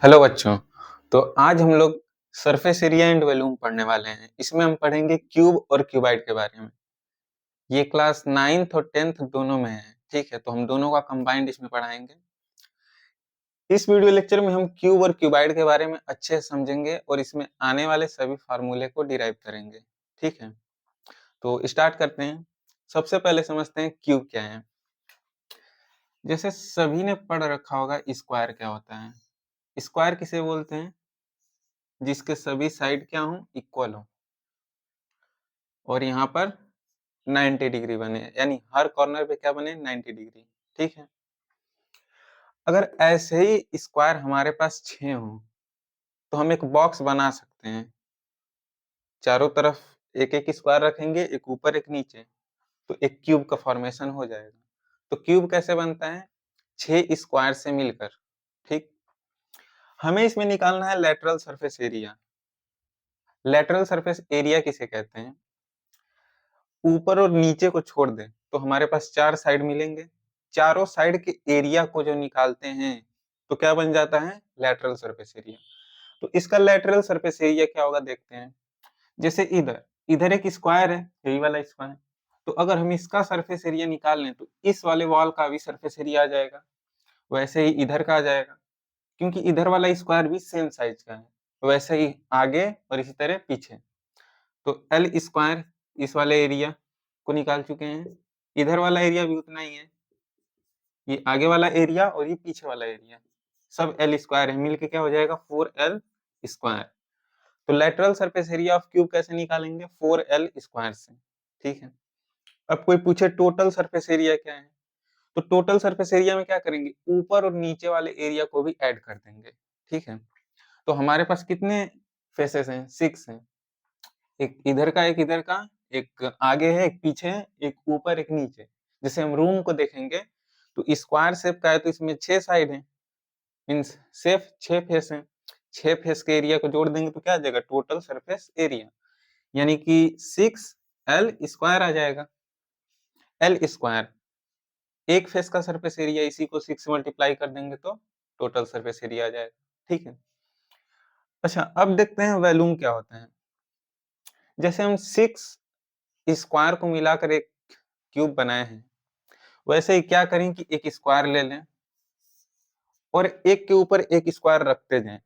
Hello बच्चों। तो आज हम लोग सरफेस एरिया एंड वॉल्यूम पढ़ने वाले हैं। इसमें हम पढ़ेंगे क्यूब और क्यूबाइड के बारे में। ये क्लास 9th और 10th दोनों में है, ठीक है। तो हम दोनों का कंबाइंड इसमें पढ़ाएंगे। इस वीडियो लेक्चर में हम क्यूब और क्यूबाइड के बारे में अच्छे से समझेंगे और इसमें आने वाले सभी फार्मूले को डिराइव करेंगे, ठीक है। तो स्टार्ट करते हैं। सबसे पहले समझते हैं क्यूब क्या है। जैसे सभी ने पढ़ रखा होगा स्क्वायर क्या होता है। स्क्वायर किसे बोलते हैं? जिसके सभी साइड क्या हो, इक्वल हो और यहाँ पर 90 डिग्री बने, यानी हर कॉर्नर पे क्या बने, 90 डिग्री, ठीक है। अगर ऐसे ही स्क्वायर हमारे पास 6 हो तो हम एक बॉक्स बना सकते हैं। चारों तरफ एक एक स्क्वायर रखेंगे, एक ऊपर एक नीचे, तो एक क्यूब का फॉर्मेशन हो जाएगा। तो क्यूब कैसे बनता है? 6 स्क्वायर से मिलकर, ठीक। हमें इसमें निकालना है lateral surface area. Lateral surface area किसे कहते हैं? ऊपर और नीचे को छोड़ दें तो हमारे पास 4 साइड मिलेंगे। चारों साइड के एरिया को जो निकालते हैं तो क्या बन जाता है? Lateral surface area. तो इसका लेटरल सरफेस एरिया क्या होगा देखते हैं। जैसे इधर इधर एक स्क्वायर है, यही वाला स्क्वायर। तो अगर हम इसका सरफेस एरिया निकाल लें तो इस वाले वॉल का भी सरफेस एरिया आ जाएगा। वैसे ही इधर का आ जाएगा, क्योंकि इधर वाला स्क्वायर भी सेम साइज का है। वैसे ही आगे और इसी तरह पीछे। तो एल स्क्वायर इस वाले एरिया को निकाल चुके हैं। इधर वाला एरिया भी उतना ही है। ये आगे वाला एरिया और ये पीछे वाला एरिया सब एल स्क्वायर है, मिलके क्या हो जाएगा? 4L square. तो lateral surface area of cube कैसे निकालेंगे? 4L स्क्वायर से, ठीक है। अब कोई पूछे टोटल सरफेस एरिया क्या है, तो टोटल सरफेस एरिया में क्या करेंगे? ऊपर और नीचे वाले एरिया को भी ऐड कर देंगे, ठीक है। तो हमारे पास कितने फेसेस हैं? 6 हैं। एक इधर का, एक इधर का, एक आगे है, एक पीछे है, एक ऊपर, एक नीचे। जैसे हम रूम को देखेंगे तो स्क्वायर शेप का है, तो इसमें 6 साइड है, मीन्स सिर्फ 6 फेस हैं। 6 फेस के एरिया को जोड़ देंगे तो क्या आ जाएगा? टोटल सरफेस एरिया, यानी कि 6L स्क्वायर आ जाएगा। एल स्क्वायर एक फेस का सरफेस एरिया, इसी को 6 से मल्टीप्लाई कर देंगे तो टोटल सरफेस एरिया आ जाएगा, ठीक है। अच्छा, अब देखते हैं वॉल्यूम क्या होता है। जैसे हम 6 स्क्वायर को मिलाकर एक क्यूब बनाए हैं, वैसे ही क्या करें कि एक स्क्वायर ले लें और एक के ऊपर एक स्क्वायर रखते जाएं।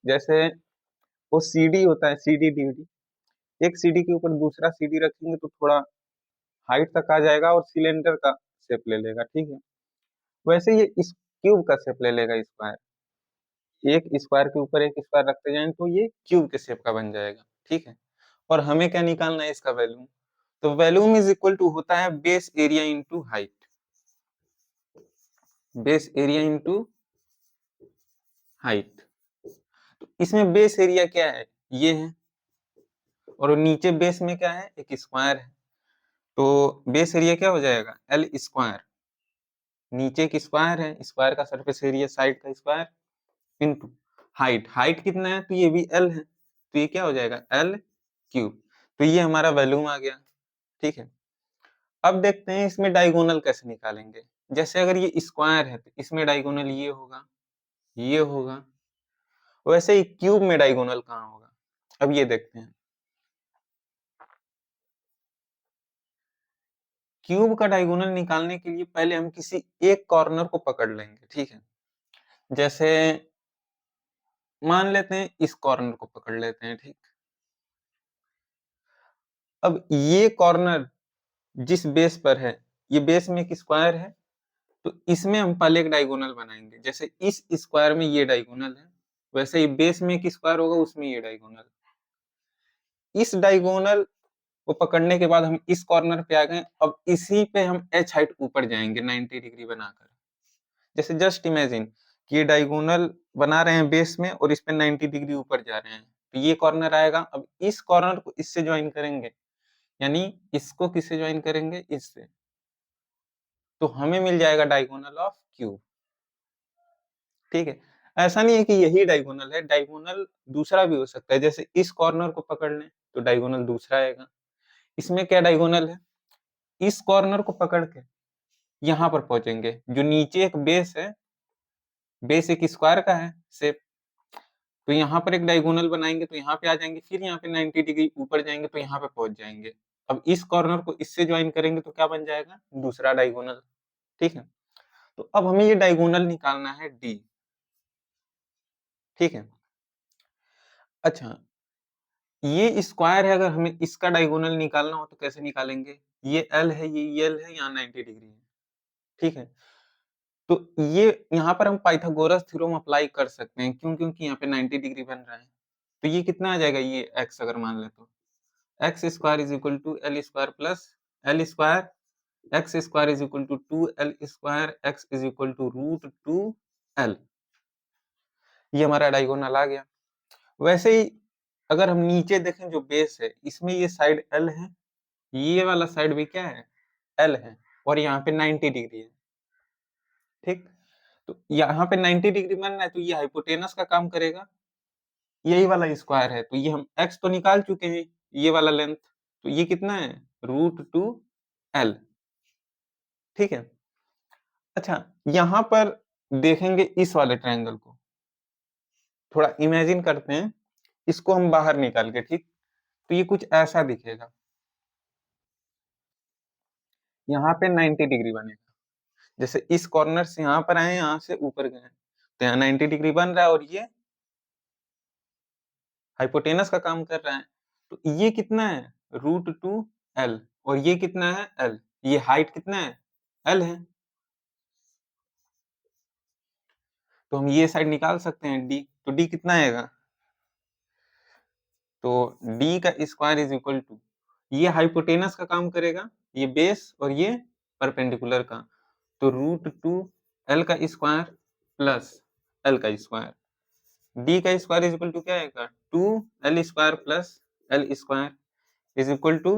जैसे वो सीडी होता है, सीडी डीडी, एक सीडी के ऊपर दूसरा सीडी रखेंगे तो थोड़ा हाइट तक आ जाएगा और सिलेंडर का शेप ले लेगा, ठीक है। वैसे ये इस क्यूब का शेप ले लेगा स्क्वायर। एक स्क्वायर के ऊपर एक स्क्वायर रखते जाएं तो ये क्यूब के शेप का बन जाएगा, ठीक है। और हमें क्या निकालना है? इसका वैल्यूम। तो वैल्यूम इज इक्वल टू होता है base area into height. Base area into height. तो इसमें बेस एरिया क्या है? ये है। और नीचे बेस में क्या है? एक स्क्वायर है। तो बेस एरिया क्या हो जाएगा? L square. नीचे एक स्क्वायर है, स्क्वायर का सरफेस एरिया साइड का स्क्वायर इंटू हाइट। हाइट कितना है? तो ये भी एल है, तो ये क्या हो जाएगा? L cube. तो ये हमारा वॉल्यूम आ गया, ठीक है। अब देखते हैं इसमें डायगोनल कैसे निकालेंगे। जैसे अगर ये स्क्वायर है तो इसमें डायगोनल ये होगा, ये होगा। वैसे ही क्यूब में डायगोनल कहाँ होगा? अब ये देखते हैं। क्यूब का डायगोनल निकालने के लिए पहले हम किसी एक कॉर्नर को पकड़ लेंगे, ठीक है। जैसे मान लेते हैं इस कॉर्नर को पकड़ लेते हैं, ठीक। अब ये कॉर्नर जिस बेस पर है, ये बेस में एक स्क्वायर है, तो इसमें हम पहले एक डायगोनल बनाएंगे। जैसे इस स्क्वायर में ये डायगोनल है, वैसे ही बेस में एक स्क्वायर होगा, उसमें ये डायगोनल। इस डायगोनल को पकड़ने के बाद हम इस कॉर्नर पे आ गए। अब इसी पे हम एच हाइट ऊपर जाएंगे 90 डिग्री बनाकर। जैसे जस्ट इमेजिन कि ये डायगोनल बना रहे हैं बेस में और इस पे 90 डिग्री ऊपर जा रहे हैं, तो ये कॉर्नर आएगा। अब इस कॉर्नर को इससे ज्वाइन करेंगे, यानी इसको किससे ज्वाइन करेंगे? इससे। तो हमें मिल जाएगा डायगोनल ऑफ क्यूब, ठीक है। ऐसा नहीं है कि यही डायगोनल है, डायगोनल दूसरा भी हो सकता है। जैसे इस कॉर्नर को पकड़ लें तो डायगोनल दूसरा आएगा। इसमें क्या डायगोनल है? इस कॉर्नर को पकड़ के यहाँ पर पहुंचेंगे, जो नीचे एक बेस है, बेस एक स्क्वायर का है शेप, तो यहाँ पर एक डायगोनल बनाएंगे तो यहाँ पे आ जाएंगे, फिर यहाँ पे 90 डिग्री ऊपर जाएंगे तो यहाँ पे पहुंच जाएंगे। अब इस कॉर्नर को इससे ज्वाइन करेंगे तो क्या बन जाएगा, दूसरा डायगोनल। ठीक है, तो अब हमें ये डायगोनल निकालना है डी। ठीक है, अच्छा ये स्क्वायर है, अगर हमें इसका डायगोनल निकालना हो तो कैसे निकालेंगे, ये एल है, ये एल है, यहाँ 90 डिग्री है। ठीक है, तो ये यहाँ पर हम पाइथागोरस थ्योरम अप्लाई कर सकते हैं, क्यों, क्योंकि यहाँ पे 90 डिग्री बन रहा है। तो ये कितना आ जाएगा, ये x अगर मान ले तो x square is equal to L square plus l square, x square is equal to 2l square, x is equal to root 2l। ये हमारा डायगोनल आ गया। वैसे ही अगर हम नीचे देखें जो बेस है, इसमें ये साइड l है, ये वाला साइड भी क्या है, l है, और यहाँ पे 90 डिग्री है। ठीक, तो यहाँ पे 90 डिग्री बन रहा है तो ये हाइपोटेनस का काम करेगा, यही वाला स्क्वायर है, तो ये हम x तो निकाल चुके हैं, ये वाला लेंथ, तो ये कितना है, रूट 2l। ठीक है, अच्छा यहाँ पर देखेंगे इस वाले ट्रायंगल को, थोड़ा इमेजिन करते हैं, इसको हम बाहर निकाल के, ठीक, तो ये कुछ ऐसा दिखेगा, यहाँ पे 90 डिग्री बनेगा, जैसे इस कॉर्नर से यहाँ पर आए, यहाँ से ऊपर गए, तो यहाँ 90 डिग्री बन रहा है और ये हाइपोटेनस का काम कर रहा है। तो ये कितना है, रूट 2l, और ये कितना है, l, ये हाइट कितना है, l है, तो हम ये साइड निकाल सकते हैं d, तो d कितना आएगा, तो d का स्क्वायर इज इक्वल टू, ये हाइपोटेनस का काम करेगा, ये बेस और ये परपेंडिकुलर का, तो रूट 2l का स्क्वायर प्लस l का स्क्वायर, d का स्क्वायर इज इक्वल टू क्या आएगा, 2l square plus l square is equal to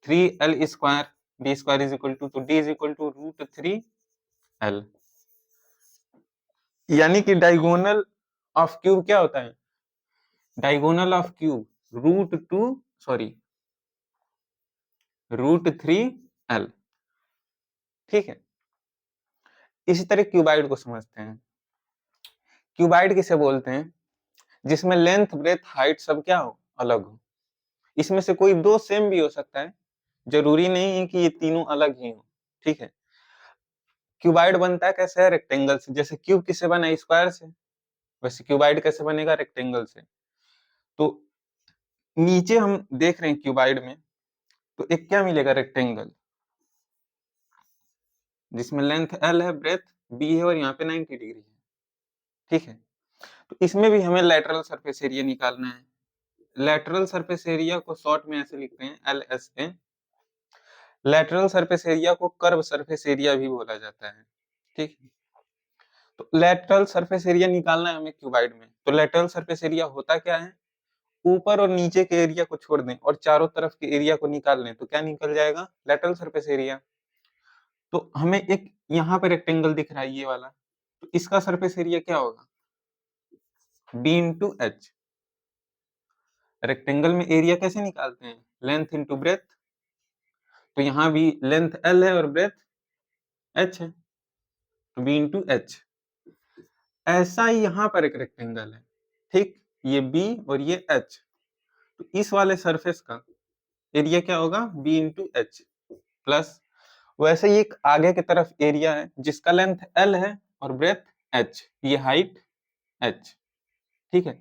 3l square, d square is equal to, तो d is equal to root 3l। यानी कि diagonal of cube क्या होता है, diagonal of cube root 3l। ठीक है, इसी तरह क्यूबाइड को समझते हैं। क्यूबाइड किसे बोलते हैं, जिसमें लेंथ ब्रेथ हाइट सब क्या हो, अलग हो। इसमें से कोई दो सेम भी हो सकता है, जरूरी नहीं है कि ये तीनों अलग ही हो। ठीक है, क्यूबाइड बनता है कैसे है, रेक्टेंगल से, जैसे क्यूब किससे बना है, स्क्वायर से, वैसे क्यूबाइड कैसे बनेगा, रेक्टेंगल से। तो नीचे हम देख रहे हैं क्यूबाइड में, तो एक क्या मिलेगा, रेक्टेंगल, जिसमें लेंथ l है, ब्रेथ b है, और यहाँ पे 90 डिग्री है। ठीक है, तो इसमें भी हमें लेटरल सरफेस एरिया निकालना है। लेटरल सरफेस एरिया को शॉर्ट में ऐसे लिखते हैं, LSA। लेटरल सरफेस एरिया को कर्व सरफेस एरिया भी बोला जाता है। ठीक है, तो लेटरल सरफेस एरिया निकालना है हमें क्यूबाइड में। तो लेटरल सरफेस एरिया होता क्या है, ऊपर और नीचे के एरिया को छोड़ दें और चारों तरफ के एरिया को निकाल लें तो क्या निकल जाएगा, लेटरल सरफेस एरिया। तो हमें एक यहाँ पे रेक्टेंगल दिख रहा है, ये वाला, तो इसका सरफेस एरिया क्या होगा, b इंटू एच। रेक्टेंगल में एरिया कैसे निकालते हैं, लेंथ इंटू ब्रेथ, तो यहाँ भी लेंथ l है और ब्रेथ h है, तो b इंटू एच। ऐसा ही यहाँ पर एक रेक्टेंगल है, ठीक, ये b और ये h, तो इस वाले सरफेस का एरिया क्या होगा, b इंटू एच प्लस, वैसे ही एक आगे की तरफ एरिया है जिसका लेंथ l है और ब्रेथ h, ये हाइट h। ठीक है,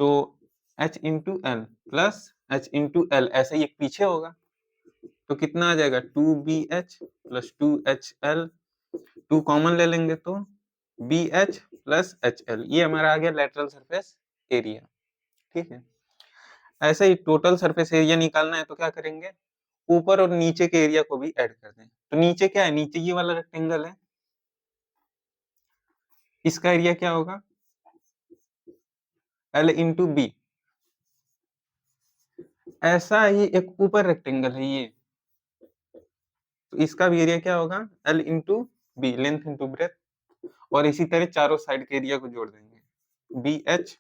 तो h into L plus h into L, ऐसे ही एक पीछे होगा, तो कितना आ जाएगा, 2bh प्लस 2hl, 2 कॉमन ले लेंगे तो bh प्लस hl, ये हमारा आ गया लेटरल सरफेस एरिया। ठीक है, ऐसे ही टोटल सरफेस एरिया निकालना है तो क्या करेंगे, ऊपर और नीचे के एरिया को भी ऐड कर दें। तो नीचे क्या है, नीचे ये वाला रेक्टेंगल है, इसका एरिया क्या होगा, l इंटू बी। ऐसा ही एक ऊपर रेक्टेंगल है ये, तो इसका भी एरिया क्या होगा, l into b, length into breadth, और इसी तरह चारों साइड के एरिया को जोड़ देंगे, bh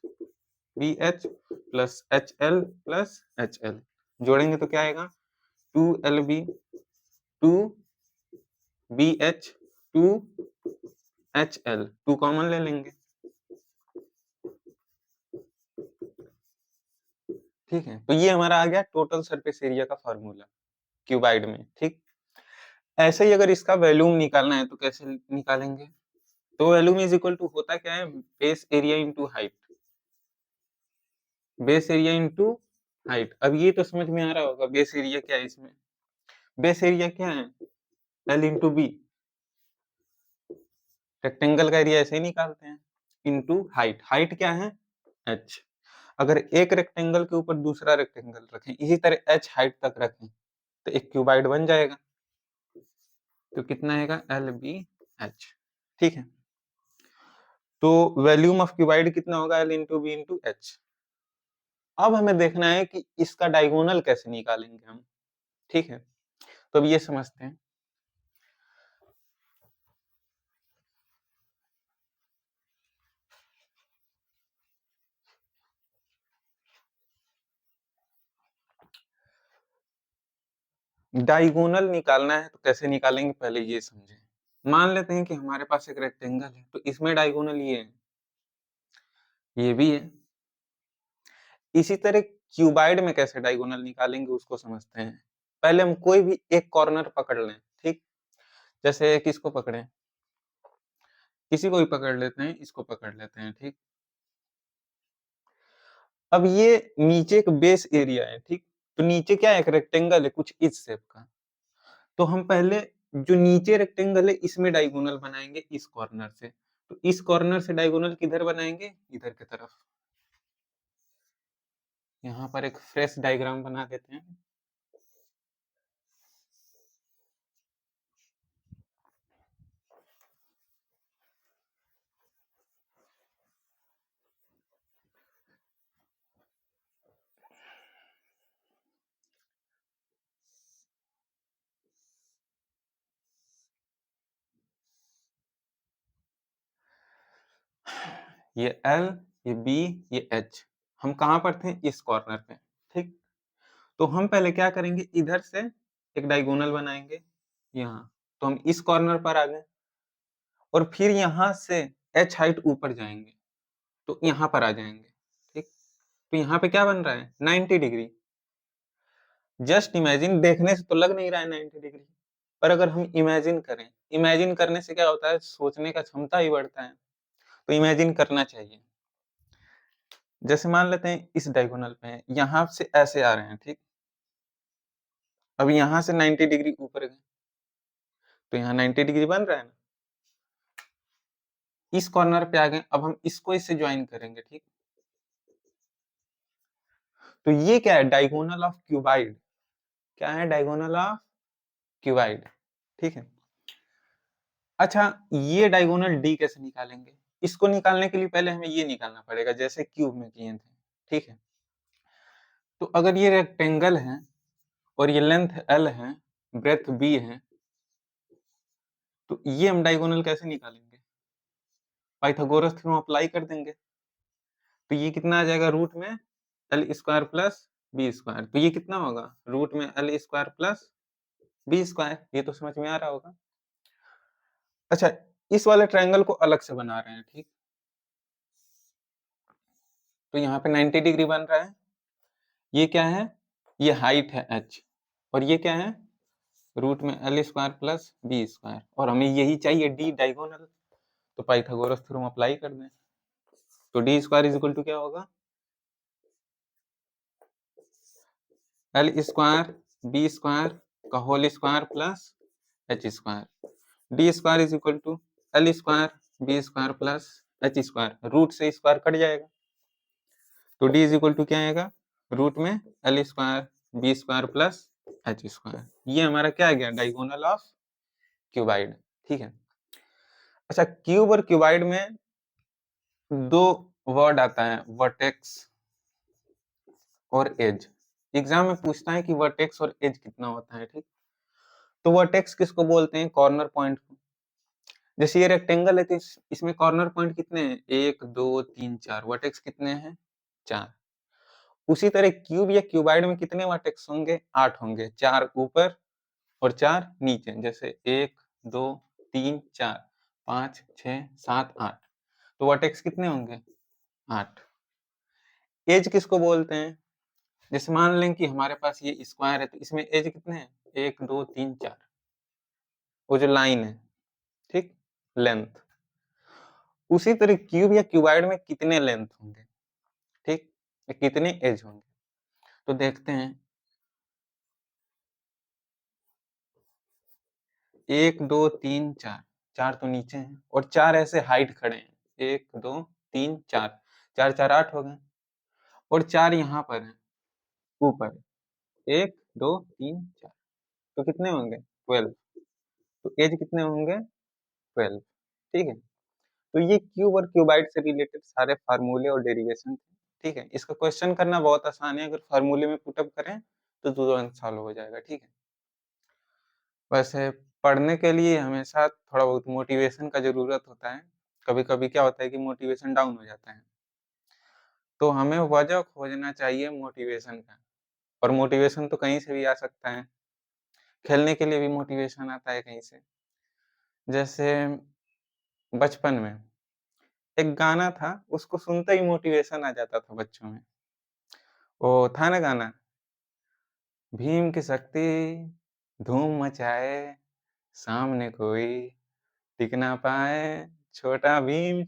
plus hl plus hl, जोड़ेंगे तो क्या आएगा, 2lb 2bh 2hl, 2 कॉमन ले लेंगे ठीक है, तो ये हमारा आ गया टोटल सरफेस एरिया का फॉर्मूला क्यूबाइड में। ठीक, ऐसे ही अगर इसका वॉल्यूम निकालना है तो कैसे निकालेंगे? तो वॉल्यूम इज इक्वल टू होता क्या है, base area into height. Base area into height. अब ये तो समझ में आ रहा होगा बेस एरिया क्या है इसमें। बेस एरिया क्या है, एल इंटू बी। रेक्टेंगल का एरिया ऐसे ही निकालते हैं, इंटू हाइट। हाइट क्या है, एच। अगर एक रेक्टेंगल के ऊपर दूसरा रेक्टेंगल रखें, इसी तरह एच हाइट तक रखें, तो एक क्यूबाइड बन जाएगा। तो कितना आएगा, एल बी एच। ठीक है, तो वॉल्यूम ऑफ क्यूबाइड कितना होगा, l into b into h. अब हमें देखना है कि इसका डायगोनल कैसे निकालेंगे हम। ठीक है, तो अब ये समझते हैं। डायगोनल निकालना है तो कैसे निकालेंगे, पहले ये समझें। मान लेते हैं कि हमारे पास एक रेक्टेंगल है, तो इसमें डायगोनल ये है, ये भी है। इसी तरह क्यूबाइड में कैसे डायगोनल निकालेंगे उसको समझते हैं। पहले हम कोई भी एक कॉर्नर पकड़ लें। ठीक, जैसे किसको पकड़े, किसी को भी पकड़ लेते हैं, इसको पकड़ लेते हैं। ठीक, अब ये नीचे एक बेस एरिया है। ठीक, तो नीचे क्या है, एक रेक्टेंगल है कुछ इस शेप का। तो हम पहले जो नीचे रेक्टेंगल है इसमें डायगोनल बनाएंगे इस कॉर्नर से। तो इस कॉर्नर से डायगोनल किधर बनाएंगे, इधर की तरफ। यहाँ पर एक फ्रेश डायग्राम बना देते हैं। ये एल, ये बी, ये एच। हम कहाँ पर थे, इस कॉर्नर पे। ठीक, तो हम पहले क्या करेंगे, इधर से एक डायगोनल बनाएंगे यहाँ। तो हम इस कॉर्नर पर आ गए, और फिर यहाँ से एच हाइट ऊपर जाएंगे, तो यहाँ पर आ जाएंगे। ठीक, तो यहाँ पे क्या बन रहा है, 90 डिग्री। जस्ट इमेजिन, देखने से तो लग नहीं रहा है 90 डिग्री, पर अगर हम इमेजिन करें, इमेजिन करने से क्या होता है, सोचने का क्षमता ही बढ़ता है। तो इमेजिन करना चाहिए। जैसे मान लेते हैं इस डायगोनल पे यहाँ से ऐसे आ रहे हैं। ठीक, अब यहाँ से 90 डिग्री ऊपर गए, तो यहाँ 90 डिग्री बन रहा है ना। इस कॉर्नर पे आ गए, अब हम इसको इससे ज्वाइन करेंगे। ठीक, तो ये क्या है, डायगोनल ऑफ क्यूबाइड। क्या है, डायगोनल ऑफ क्यूबाइड। ठीक है, अच्छा, ये डायगोनल डी कैसे निकालेंगे? इसको निकालने के लिए पहले हमें ये निकालना पड़ेगा, जैसे क्यूब में किए थे। ठीक है, तो अगर ये रेक्टेंगल है और ये लेंथ एल है, ब्रेथ बी है, तो ये हम डायगोनल कैसे निकालेंगे, पाइथागोरस थ्योरम अप्लाई कर देंगे। तो ये कितना आ जाएगा, रूट में L square plus B square. तो ये कितना होगा, रूट में L square plus B square. ये तो समझ में आ रहा होगा। अच्छा, इस वाले ट्रायंगल को अलग से बना रहे हैं। ठीक, तो यहाँ पे 90 डिग्री बन रहा है। ये क्या है, ये हाइट है h, और ये क्या है, रूट में L square plus B square, और हमें यही चाहिए डी, डायगोनल। तो पाइथागोरस थ्योरम अप्लाई कर दें। तो D square is equal to क्या होगा, एल स्क्वायर बी स्क्वायर का whole square plus H square. D square is equal to L square B square plus H square. Root से square cut जाएगा, तो D is equal to क्या आएगा, root में L square B square plus H square. ये हमारा क्या आ गया, डायगोनल ऑफ क्यूबाइड। ठीक है, अच्छा, क्यूब और क्यूबाइड में दो वर्ड आता है, वर्टेक्स और एज। एग्जाम में पूछता है कि वर्टेक्स और एज कितना होता है। ठीक, तो वर्टेक्स किसको बोलते हैं, कॉर्नर पॉइंट को। जैसे ये रेक्टेंगल है, तो इसमें कॉर्नर पॉइंट कितने हैं, 1 2 3 4। वर्टेक्स कितने हैं, 4। उसी तरह क्यूब या क्यूबाइड में कितने वर्टेक्स होंगे, 8 होंगे, 4 ऊपर और 4 नीचे। जैसे 1 2 3 4 5 6 7 8। तो वर्टेक्स कितने होंगे, 8। एज किसको बोलते हैं, जैसे मान लें कि हमारे पास ये स्क्वायर है, तो इसमें एज कितने हैं? 1, 2, 3, 4 वो जो लाइन है, ठीक? लेंथ। उसी तरह क्यूब या क्यूबॉइड में कितने लेंथ होंगे, ठीक? या कितने एज होंगे? तो देखते हैं 1, 2, 3, 4 4 तो नीचे हैं और 4 ऐसे हाइट खड़े हैं। 1, 2, 3, 4 4, 4, 8 हो गए और 4 यहाँ पर हैं, ऊपर। 1, 2, 3, 4 तो कितने होंगे? 12 तो एज कितने होंगे? 12 ठीक है? तो ये क्यूब और क्यूबाइड से रिलेटेड सारे फार्मूले और डेरिवेशन थे, ठीक है? इसका क्वेश्चन करना बहुत आसान है, अगर फार्मूले में पुट अप करें तो तुरंत सॉल्व हो जाएगा, ठीक है? वैसे पढ़ने के लिए हमेशा थोड़ा बहुत मोटिवेशन का ज़रूरत होता है। कभी-कभी क्या होता है कि मोटिवेशन डाउन हो जाता है। तो हमें वजह खोजना चाहिए मोटिवेशन का और मोटिवेशन तो कहीं से भी आ सकता है। खेलने के लिए भी मोटिवेशन आता है कहीं से। जैसे बचपन में एक गाना था, उसको सुनते ही मोटिवेशन आ जाता था बच्चों में। वो था ना गाना, भीम की शक्ति धूम मचाए, सामने कोई टिक ना पाए, छोटा भीम